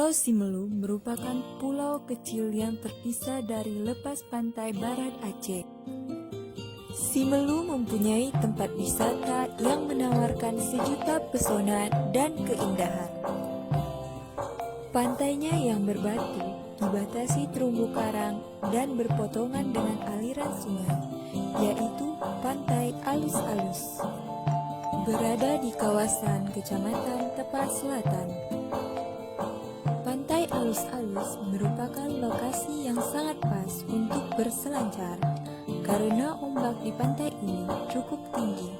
Pulau Simelu merupakan pulau kecil yang terpisah dari lepas pantai barat Aceh. Simelu mempunyai tempat wisata yang menawarkan sejuta pesona dan keindahan. Pantainya yang berbatu dibatasi terumbu karang dan berpotongan dengan aliran sungai, yaitu Pantai Alus-Alus. Berada di kawasan Kecamatan Tepas Selatan. Pantai Alus-Alus merupakan lokasi yang sangat pas untuk berselancar karena ombak di pantai ini cukup tinggi.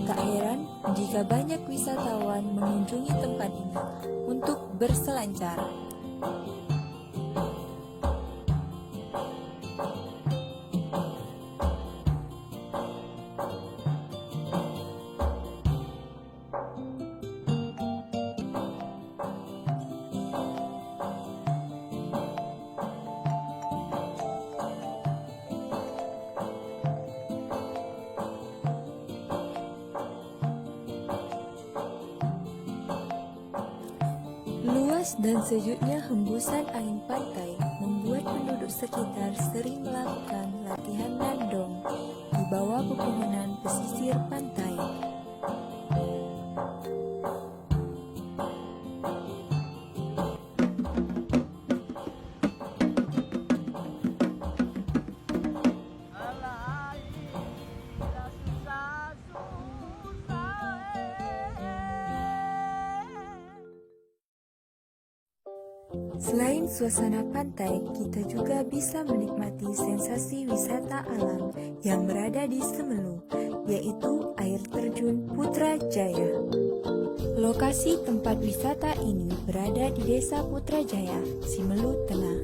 Tak heran jika banyak wisatawan mengunjungi tempat ini untuk berselancar. Luas dan sejuknya hembusan angin pantai membuat penduduk sekitar sering melakukan latihan nandong di bawah pepohonan pesisir pantai. Selain suasana pantai, kita juga bisa menikmati sensasi wisata alam yang berada di Simelu, yaitu air terjun Putrajaya. Lokasi tempat wisata ini berada di Desa Putrajaya, Simelu Tengah.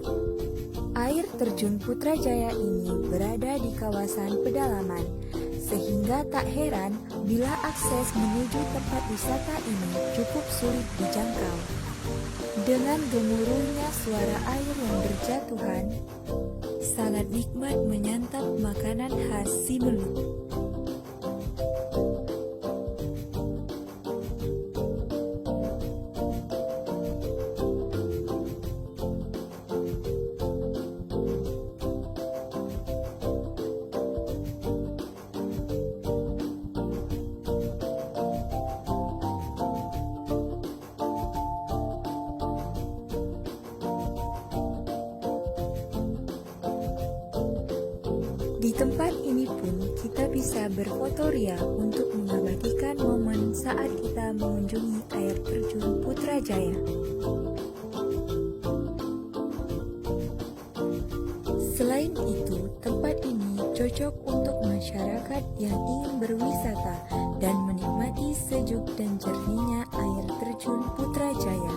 Air terjun Putrajaya ini berada di kawasan pedalaman, sehingga tak heran bila akses menuju tempat wisata ini cukup sulit dijangkau. Dengan gemuruhnya suara air yang berjatuhan, sangat nikmat menyantap makanan khas Simelu. Di tempat ini pun kita bisa berfotoria untuk mengabadikan momen saat kita mengunjungi air terjun Putrajaya. Selain itu, tempat ini cocok untuk masyarakat yang ingin berwisata dan menikmati sejuk dan jernihnya air terjun Putrajaya.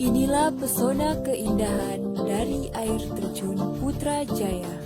Inilah pesona keindahan dari air terjun Putrajaya.